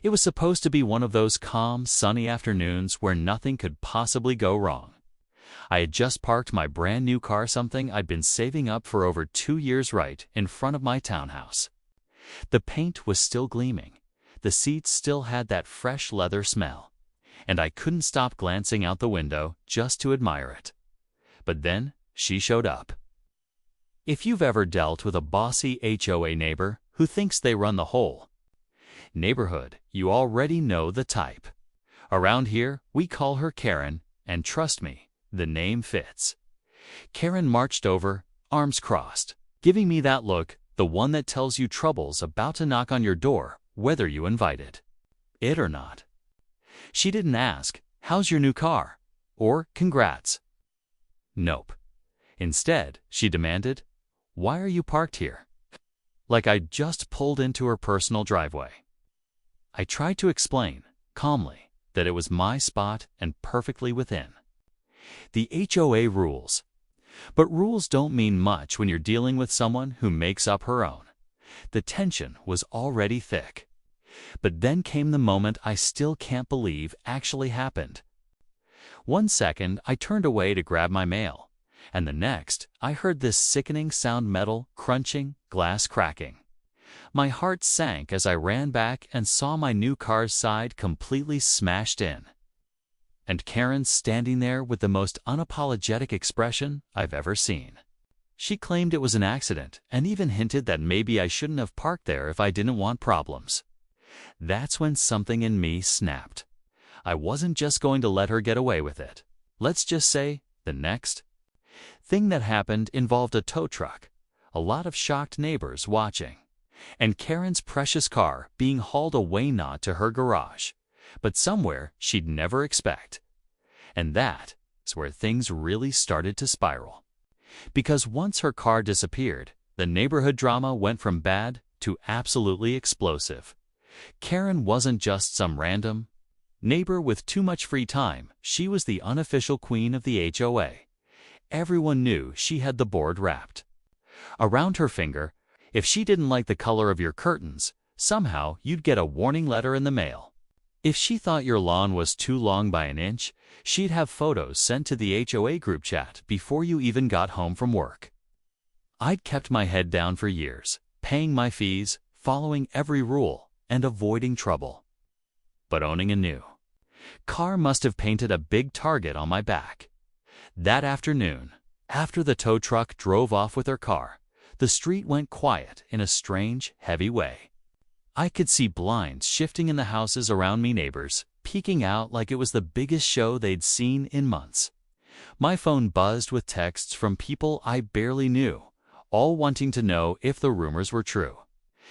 It was supposed to be one of those calm, sunny afternoons where nothing could possibly go wrong. I had just parked my brand new car, something I'd been saving up for over 2 years, right in front of my townhouse. The paint was still gleaming, the seats still had that fresh leather smell, and I couldn't stop glancing out the window just to admire it. But then she showed up. If you've ever dealt with a bossy HOA neighbor who thinks they run the whole neighborhood, you already know the type. Around here, we call her Karen, and trust me, the name fits. Karen marched over, arms crossed, giving me that look, the one that tells you trouble's about to knock on your door, whether you invite it or not. She didn't ask, "How's your new car?" or "Congrats." Nope. Instead, she demanded, "Why are you parked here?" Like I'd just pulled into her personal driveway. I tried to explain, calmly, that it was my spot and perfectly within the HOA rules. But rules don't mean much when you're dealing with someone who makes up her own. The tension was already thick. But then came the moment I still can't believe actually happened. 1 second, I turned away to grab my mail, and the next, I heard this sickening sound: metal crunching, glass cracking. My heart sank as I ran back and saw my new car's side completely smashed in. And Karen standing there with the most unapologetic expression I've ever seen. She claimed it was an accident and even hinted that maybe I shouldn't have parked there if I didn't want problems. That's when something in me snapped. I wasn't just going to let her get away with it. Let's just say the next thing that happened involved a tow truck, a lot of shocked neighbors watching, and Karen's precious car being hauled away, not to her garage, but somewhere she'd never expect. And that's where things really started to spiral. Because once her car disappeared, the neighborhood drama went from bad to absolutely explosive. Karen wasn't just some random neighbor with too much free time. She was the unofficial queen of the HOA. Everyone knew she had the board wrapped around her finger. If she didn't like the color of your curtains, somehow you'd get a warning letter in the mail. If she thought your lawn was too long by an inch, she'd have photos sent to the HOA group chat before you even got home from work. I'd kept my head down for years, paying my fees, following every rule, and avoiding trouble. But owning a new car must have painted a big target on my back. That afternoon, after the tow truck drove off with her car, the street went quiet in a strange, heavy way. I could see blinds shifting in the houses around me, neighbors peeking out like it was the biggest show they'd seen in months. My phone buzzed with texts from people I barely knew, all wanting to know if the rumors were true.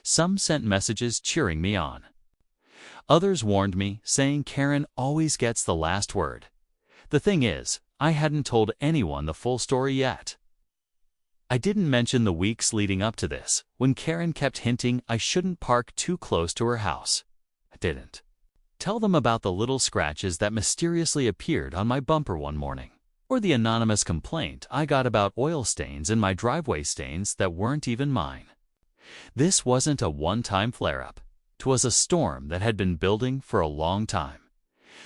Some sent messages cheering me on. Others warned me, saying Karen always gets the last word. The thing is, I hadn't told anyone the full story yet. I didn't mention the weeks leading up to this, when Karen kept hinting I shouldn't park too close to her house. I didn't tell them about the little scratches that mysteriously appeared on my bumper one morning, or the anonymous complaint I got about oil stains in my driveway, stains that weren't even mine. This wasn't a one-time flare-up. 'Twas a storm that had been building for a long time.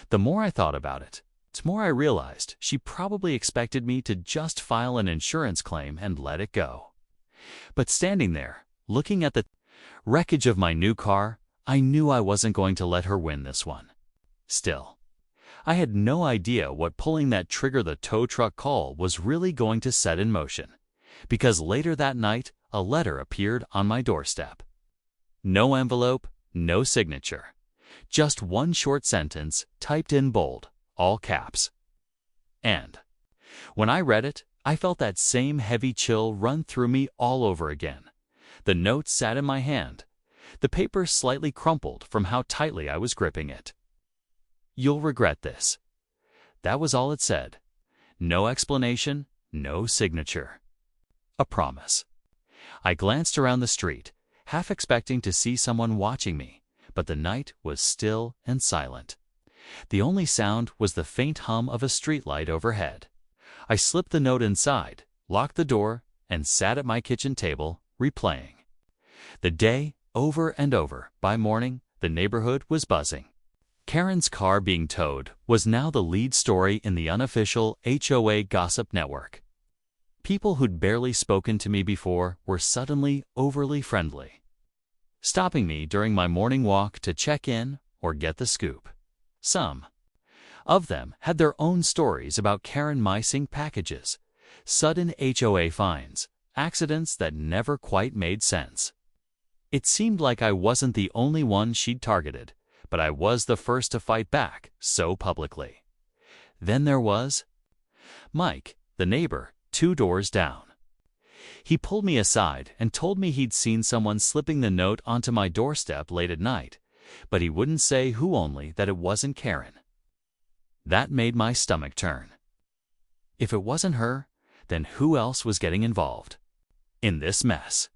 The more I thought about it, the more I realized she probably expected me to just file an insurance claim and let it go. But standing there, looking at the wreckage of my new car, I knew I wasn't going to let her win this one. Still, I had no idea what pulling that trigger, the tow truck call, was really going to set in motion. Because later that night, a letter appeared on my doorstep. No envelope, no signature. Just one short sentence, typed in bold, all caps. And when I read it, I felt that same heavy chill run through me all over again. The note sat in my hand, the paper slightly crumpled from how tightly I was gripping it. "You'll regret this." That was all it said. No explanation, no signature. A promise. I glanced around the street, half expecting to see someone watching me, but the night was still and silent. The only sound was the faint hum of a streetlight overhead. I slipped the note inside, locked the door, and sat at my kitchen table, replaying the day over and over. By morning, the neighborhood was buzzing. Karen's car being towed was now the lead story in the unofficial HOA gossip network. People who'd barely spoken to me before were suddenly overly friendly, stopping me during my morning walk to check in or get the scoop. Some of them had their own stories about Karen missing packages, sudden HOA fines, accidents that never quite made sense. It seemed like I wasn't the only one she'd targeted, but I was the first to fight back so publicly. Then there was Mike, the neighbor, 2 doors down. He pulled me aside and told me he'd seen someone slipping the note onto my doorstep late at night, but he wouldn't say who, only that it wasn't Karen. That made my stomach turn. If it wasn't her, then who else was getting involved in this mess?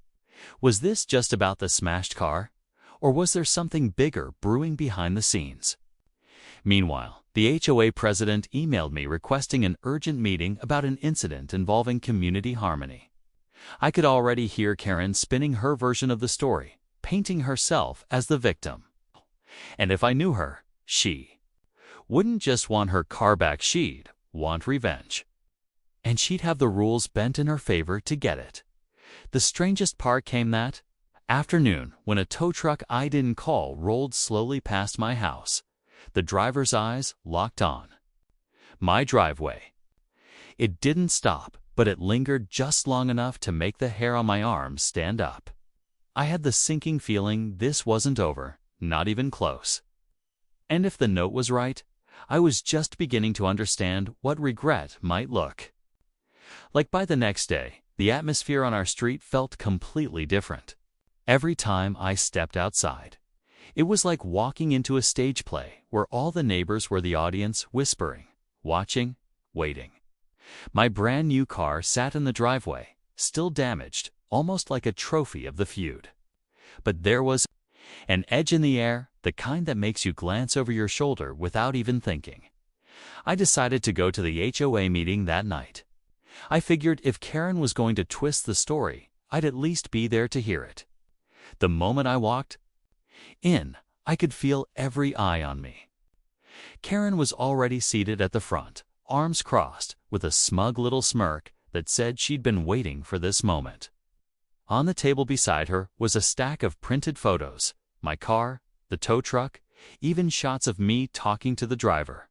Was this just about the smashed car, or was there something bigger brewing behind the scenes? Meanwhile, the HOA president emailed me requesting an urgent meeting about an incident involving community harmony. I could already hear Karen spinning her version of the story, painting herself as the victim. And if I knew her, she wouldn't just want her car back, she'd want revenge. And she'd have the rules bent in her favor to get it. The strangest part came that afternoon when a tow truck I didn't call rolled slowly past my house. The driver's eyes locked on my driveway. It didn't stop, but it lingered just long enough to make the hair on my arms stand up. I had the sinking feeling this wasn't over, not even close. And if the note was right, I was just beginning to understand what regret might look like. By the next day, the atmosphere on our street felt completely different. Every time I stepped outside, it was like walking into a stage play where all the neighbors were the audience, whispering, watching, waiting. My brand new car sat in the driveway, still damaged, almost like a trophy of the feud. But there was an edge in the air, the kind that makes you glance over your shoulder without even thinking. I decided to go to the HOA meeting that night. I figured if Karen was going to twist the story, I'd at least be there to hear it. The moment I walked in, I could feel every eye on me. Karen was already seated at the front, arms crossed, with a smug little smirk that said she'd been waiting for this moment. On the table beside her was a stack of printed photos, my car, the tow truck, even shots of me talking to the driver.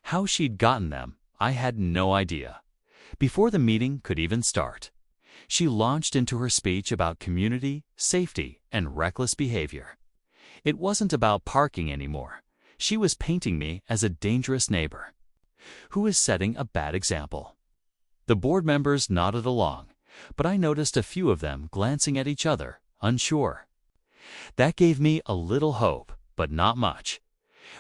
How she'd gotten them, I had no idea. Before the meeting could even start, she launched into her speech about community, safety, and reckless behavior. It wasn't about parking anymore. She was painting me as a dangerous neighbor who is setting a bad example. The board members nodded along, but I noticed a few of them glancing at each other, unsure. That gave me a little hope, but not much.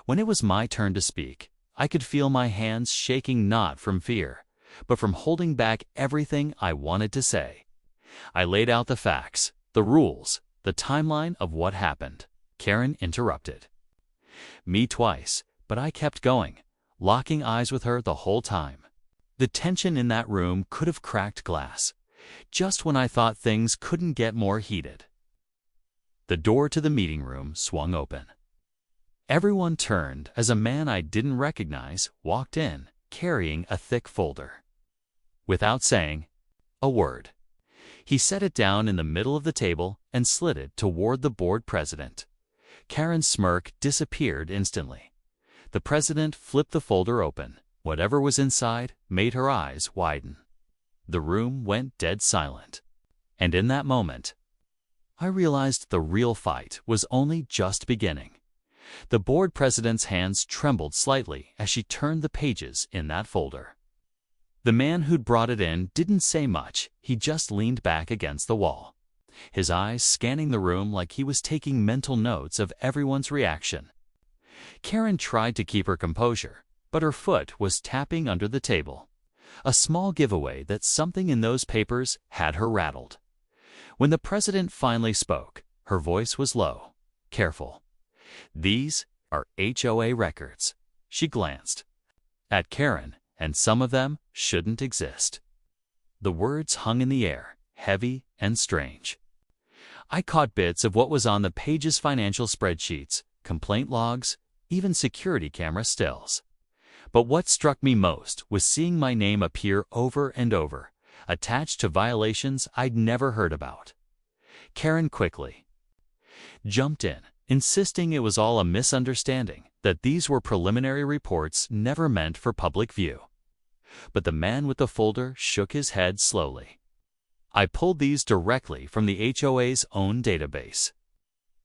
When it was my turn to speak, I could feel my hands shaking, not from fear, but from holding back everything I wanted to say. I laid out the facts, the rules, the timeline of what happened. Karen interrupted me twice, but I kept going, locking eyes with her the whole time. The tension in that room could have cracked glass, just when I thought things couldn't get more heated. The door to the meeting room swung open. Everyone turned as a man I didn't recognize walked in, carrying a thick folder. Without saying a word, he set it down in the middle of the table and slid it toward the board president. Karen's smirk disappeared instantly. The president flipped the folder open. Whatever was inside made her eyes widen. The room went dead silent. And in that moment, I realized the real fight was only just beginning. The board president's hands trembled slightly as she turned the pages in that folder. The man who'd brought it in didn't say much. He just leaned back against the wall, his eyes scanning the room like he was taking mental notes of everyone's reaction. Karen tried to keep her composure, but her foot was tapping under the table, a small giveaway that something in those papers had her rattled. When the president finally spoke, her voice was low, careful. "These are HOA records." She glanced at Karen, and some of them shouldn't exist. The words hung in the air, heavy and strange. I caught bits of what was on the page's financial spreadsheets, complaint logs, even security camera stills. But what struck me most was seeing my name appear over and over, attached to violations I'd never heard about. Karen quickly jumped in, insisting it was all a misunderstanding, that these were preliminary reports never meant for public view. But the man with the folder shook his head slowly. I pulled these directly from the HOA's own database.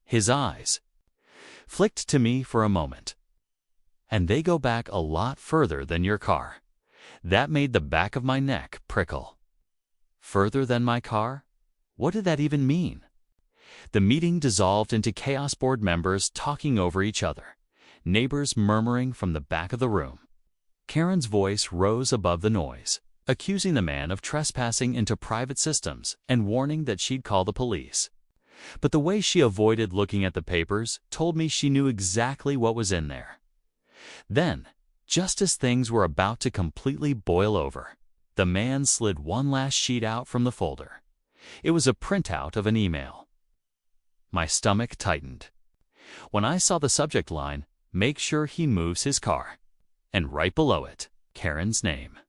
His eyes flicked to me for a moment. And they go back a lot further than your car. That made the back of my neck prickle. Further than my car? What did that even mean? The meeting dissolved into chaos, board members talking over each other, neighbors murmuring from the back of the room. Karen's voice rose above the noise, accusing the man of trespassing into private systems and warning that she'd call the police. But the way she avoided looking at the papers told me she knew exactly what was in there. Then, just as things were about to completely boil over, the man slid one last sheet out from the folder. It was a printout of an email. My stomach tightened. When I saw the subject line, "Make sure he moves his car," and right below it, Karen's name.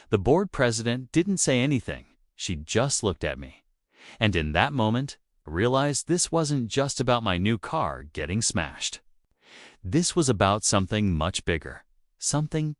The board president didn't say anything. She just looked at me. And in that moment, I realized this wasn't just about my new car getting smashed. This was about something much bigger, something